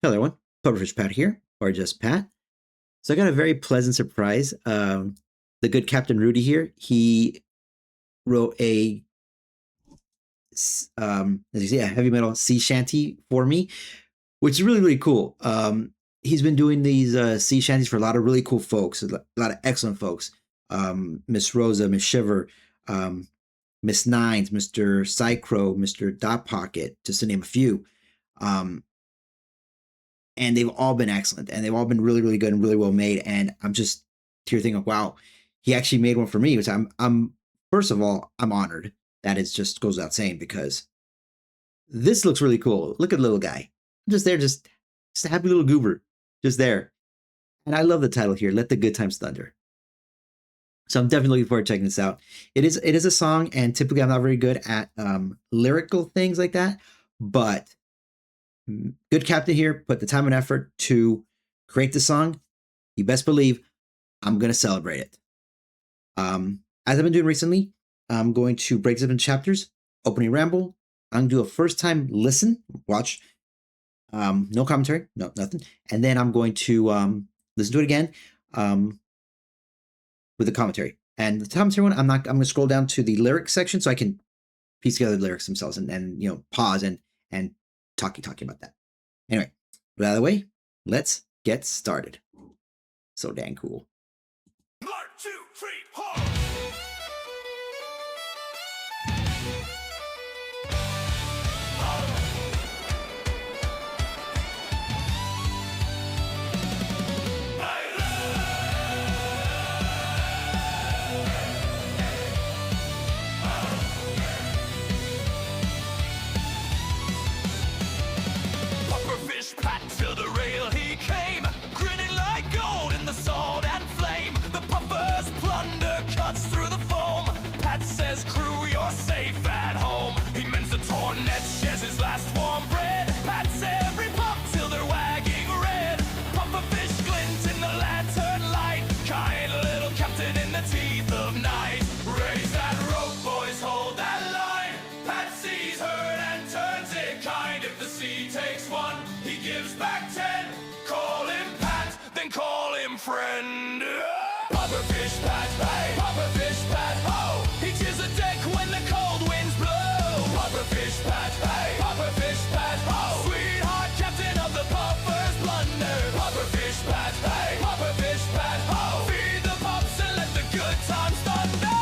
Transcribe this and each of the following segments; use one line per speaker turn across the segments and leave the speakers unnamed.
Hello, everyone. Publisher's Pat here, or just Pat. So I got a very pleasant surprise. The good Captain Rudy here, he wrote as you see, a heavy metal sea shanty for me, which is really, really cool. He's been doing these sea shanties for a lot of really cool folks, a lot of excellent folks. Miss Rosa, Miss Shiver, Miss Nines, Mr. Psychro, Mr. Dot Pocket, just to name a few. And they've all been excellent, and they've all been really, really good and really well made. And I'm just here thinking, wow, he actually made one for me, which I'm first of all, I'm honored. That is just goes without saying, because this looks really cool. Look at the little guy, just there, just a happy little goober, just there. And I love the title here, "Let the Good Times Thunder." So I'm definitely looking forward to checking this out. It is a song, and typically I'm not very good at lyrical things like that, but good Captain here put the time and effort to create the song. You best believe I'm going to celebrate it. As I've been doing recently, I'm going to break this up into chapters, opening ramble. I'm going to do a first time listen, watch, no commentary, no, nothing. And then I'm going to listen to it again with the commentary. And the commentary one, I'm going to scroll down to the lyrics section so I can piece together the lyrics themselves and pause and talking about that. Anyway, with that out of the way, let's get started. So dang cool.
1, 2, 3, 4. Pat to the rail he came, grinning like gold in the sword and flame. The puffer's plunder cuts through the foam. Pat says, crew, you're safe at home. He mends the torn net, shares his last warm bread. Pat's every pup till they're wagging red. Pufferfish glint in the lantern light. Kind little captain in the teeth of night. Raise that rope, boys, hold that line. Pat sees herd and turns it kind. If the sea takes one, he gives back 10. Call him Pat, then call him friend. Pufferfish Pat, hey, Pufferfish Pat, ho. He cheers the deck when the cold winds blow. Pufferfish Pat, hey, Pufferfish Pat, ho. Sweetheart captain of the Puffer's blunder. Pufferfish Pat, hey, Pufferfish Pat, ho. Feed the pups and let the good times thunder.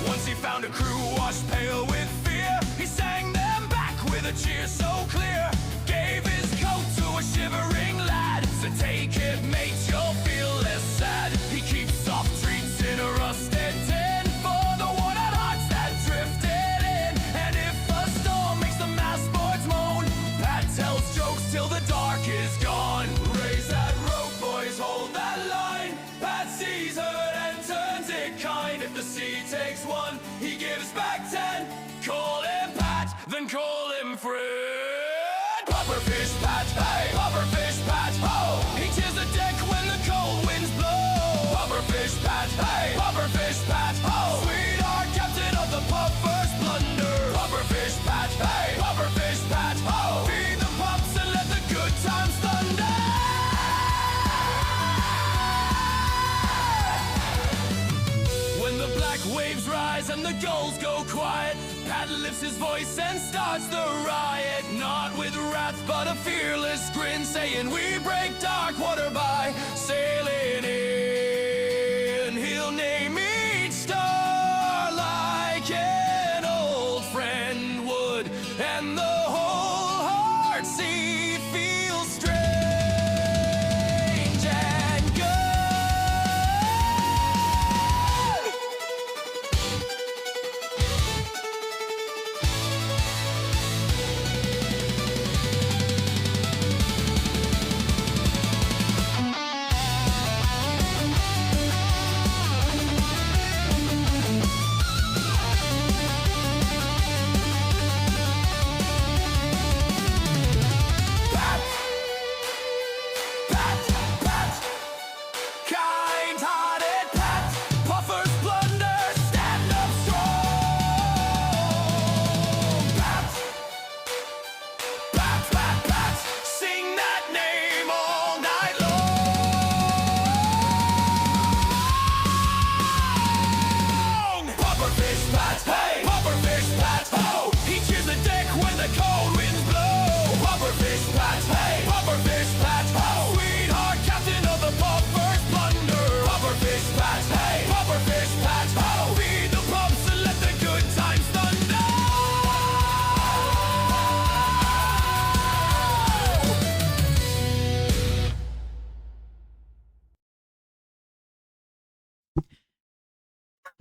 Once he found a crew washed pale with fear, he sang them back with a cheer so clear. Gave his coat to a shivering lad. Said, take it, mate, you'll feel less sad. He keeps soft treats in a rusted tin for the worn-out hearts that drifted in. And if a storm makes the mast boards moan, Pat tells jokes till the dark is gone. Raise that rope, boys, hold that line. Pat sees herd and turns it kind. If the sea takes one, he gives back 10. Call him Pat, then call him friend. Pufferfish Pat, hey, Pufferfish Pat, ho. He cheers the deck when the cold winds blow. Pufferfish Pat, hey, Pufferfish Pat, ho. Sweetheart captain of the Puffer's blunder. Pufferfish Pat, hey, Pufferfish Pat, ho. Feed the pups and let the good times thunder. When the black waves rise and the gulls go quiet, Pat lifts his voice and starts the riot. Not with wrath but a fearless grin, saying we break dark water by sailing in. He'll name each star like an old friend would, and the whole heart sea feels strange and good.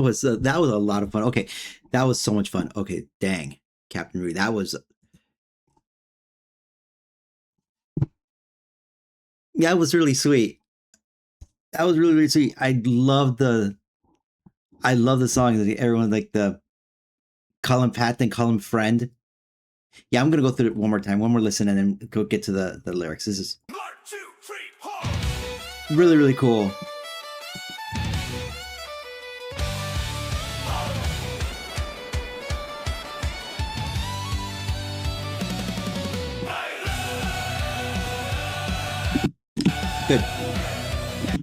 that was a lot of fun. Okay, that was so much fun. Okay, dang, Captain Rudy, that was really sweet. That was really really sweet. I love the song. Everyone like the call him Pat, then call him friend. Yeah, I'm gonna go through it one more time, one more listen, and then go get to the lyrics. This is
1, 2, 3, 4.
really really cool. Good.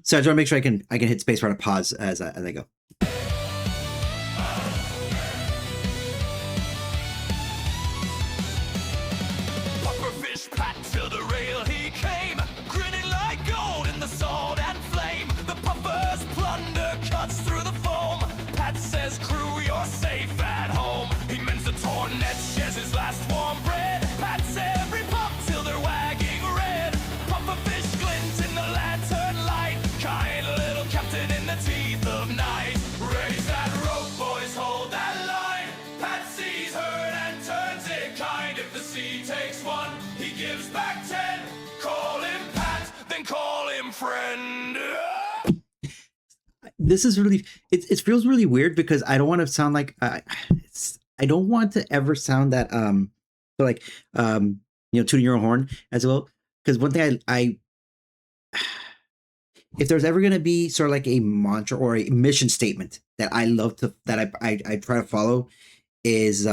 So I just want to make sure I can hit spacebar to pause as I go.
Pufferfish Pat till the rail he came, grinning like gold in the sword and flame. The puffer's plunder cuts through the foam. Pat says, crew, you're safe at home. He mends the torn net, shares his last warm bread. Pat's every pup till they're wagging red. Pufferfish glint in the lantern light, kind little captain in the teeth of night. Raise that rope, boys, hold that line. Pat sees herd and turns it kind. If the sea takes one, he gives back 10. Call him Pat, then call him friend.
This is really it feels really weird because I don't want to sound like I don't want to ever sound that like tooting your own horn as well, because one thing I if there's ever going to be sort of like a mantra or a mission statement that I love to that I try to follow is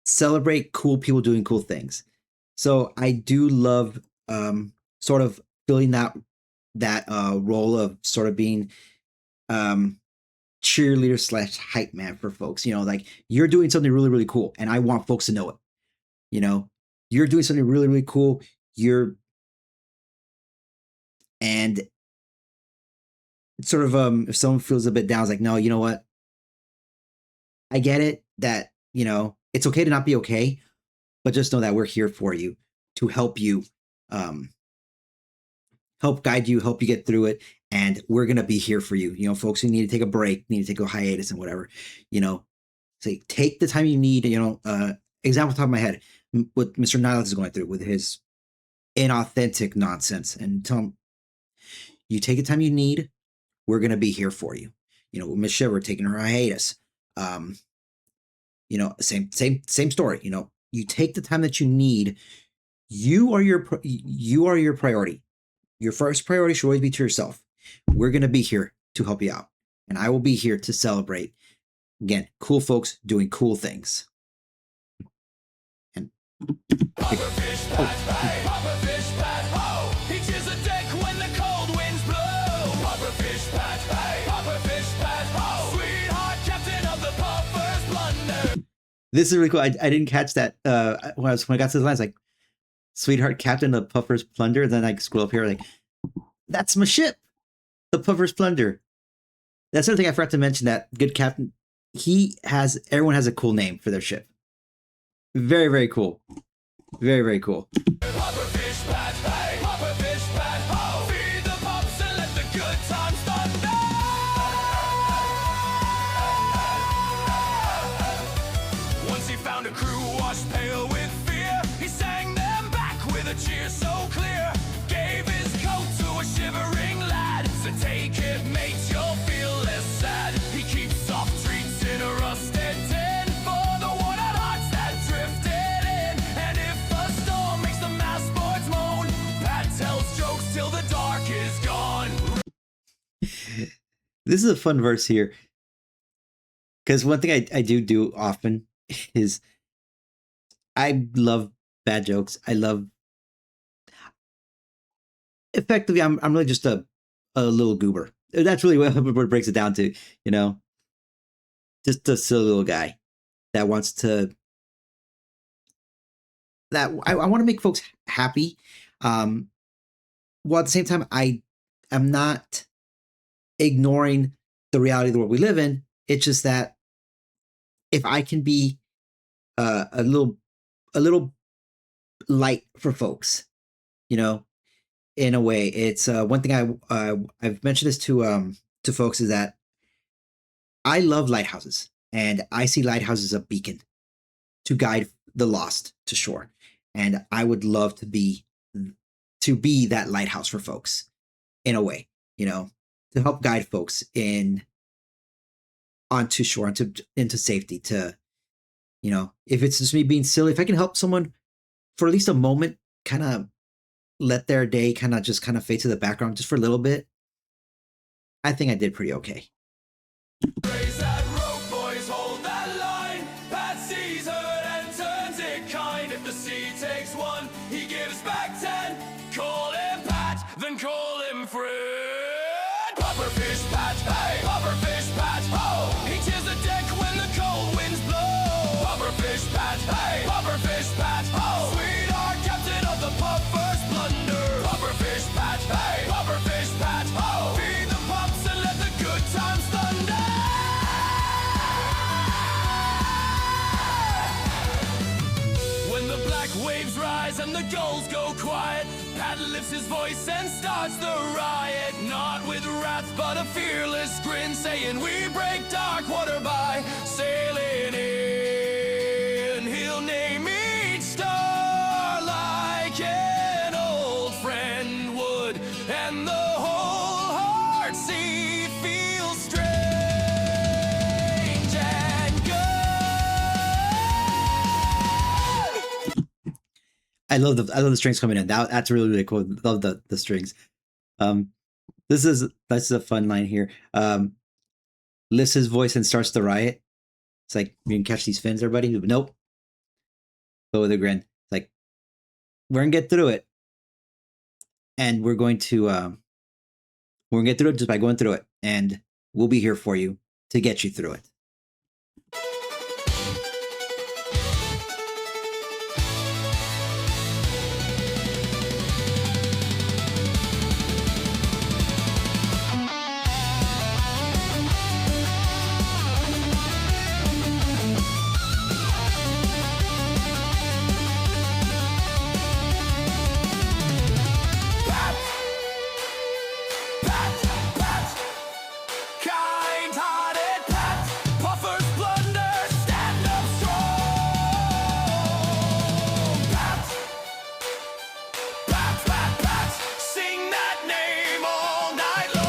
celebrate cool people doing cool things. So I do love sort of filling that role of sort of being cheerleader slash hype man for folks. Like you're doing something really really cool, and I want folks to know it. You're doing something really really cool. And sort of if someone feels a bit down, it's like, no, you know what? I get it that it's okay to not be okay, but just know that we're here for you to help you, help guide you, help you get through it, and we're gonna be here for you. Folks who need to take a break, need to take a hiatus and whatever. Say take the time you need. Example top of my head, what Mr. Niles is going through with his inauthentic nonsense, and tell him you take the time you need. We're gonna be here for you. Miss Shiver taking her hiatus. Same story. You take the time that you need. You are your priority. Your first priority should always be to yourself. We're gonna be here to help you out, and I will be here to celebrate. Again, cool folks doing cool things. And
Pufferfish Pat, hey, Pufferfish Pat, ho! He cheers a deck when the cold winds blow. Pufferfish Pat, hey, Pufferfish Pat, ho! Sweetheart captain of the Puffer's plunder.
this is really cool. I didn't catch that when I got to the lines, like sweetheart captain of Puffer's plunder. And then I scroll up here like that's my ship, the Puffer's plunder. That's another thing I forgot to mention. That good captain, everyone has a cool name for their ship. Very very cool. Very very cool.
Pufferfish Pat, hey, Pufferfish Pat, ho! Feed the pups and let the good times thunder. Once he found a crew washed pale with fear, he sang them back with a cheer so clear. Gave his coat to a shivering lad. So take it, mate, you'll feel less sad. He keeps soft treats in a rusted tin for the worn-out hearts that drifted in. And if a storm makes the mass boards moan, Pat tells jokes till the dark is gone.
This is a fun verse here, because one thing I do often is I love bad jokes. I love effectively. I'm really just a little goober. That's really what it breaks it down to. Just a silly little guy that wants to. That I want to make folks happy. While at the same time, I am not ignoring the reality of the world we live in. It's just that if I can be a little light for folks, in a way, it's one thing I've mentioned this to folks is that I love lighthouses, and I see lighthouses as a beacon to guide the lost to shore. And I would love to be that lighthouse for folks in a way, you know, to help guide folks in onto shore, into safety. To if it's just me being silly, if I can help someone for at least a moment, kind of let their day kind of fade to the background just for a little bit, I think I did pretty okay.
Raise that rope, boys, hold that line. Pat sees hurt and turns it kind. If the sea takes one, he gives back 10. Call him Pat, then call him Fred. Pufferfish Pat, hey, Pufferfish Pat, ho. He cheers the deck when the cold winds blow. Pufferfish Pat, hey, Pufferfish Pat, ho. Sweetheart captain of the Puffers Blunder. Pufferfish Pat, hey, Pufferfish Pat, ho. Feed the pups and let the good times thunder. When the black waves rise and the gulls go quiet, Pat lifts his voice and starts the riot. Not with wrath but a fearless grin, saying we break dark water by sailing in. He'll name each star like an old friend would, and the whole heart sea feels strange and good.
I love the strings coming in. That's really really cool. Love the strings. That's a fun line here. Lifts his voice and starts the riot. It's like, you can catch these fins, everybody. Nope. Go with a grin. It's like, we're gonna get through it, and we're gonna get through it just by going through it, and we'll be here for you to get you through it.
Kind-hearted Pat, Puffers Blunder, stand up strong. Pat, Pat, Pat, Pat, sing that name all night long.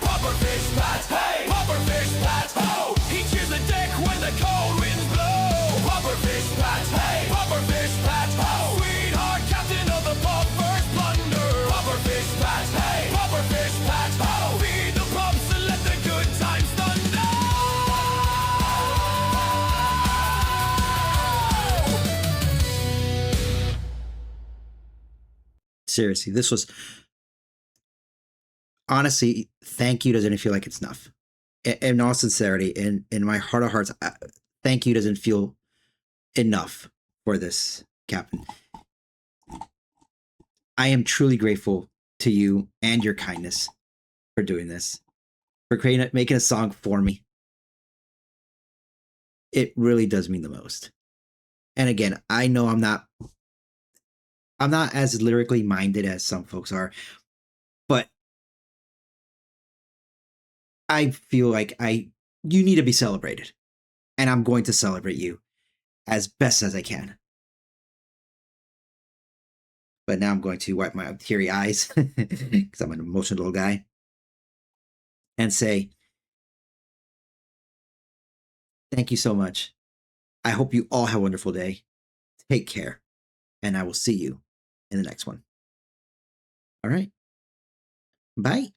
Pufferfish Pat, hey, Pufferfish Pat, ho. He cheers the deck when the cold winds blow. Pufferfish Pat, hey, Pufferfish Pat, ho. Sweetheart captain of the Puffers Blunder. Pufferfish Pat, hey, Pufferfish Pat, ho. Feed the pups and let the good times thunder.
Seriously, this was honestly, thank you doesn't feel like it's enough. In all sincerity, in my heart of hearts, thank you doesn't feel enough for this, Captain. I am truly grateful to you and your kindness for doing this, for making a song for me. It really does mean the most. And again, I know I'm not as lyrically minded as some folks are, but I feel like you need to be celebrated, and I'm going to celebrate you as best as I can. But now I'm going to wipe my teary eyes because I'm an emotional little guy and say, thank you so much. I hope you all have a wonderful day. Take care, and I will see you in the next one. All right. Bye.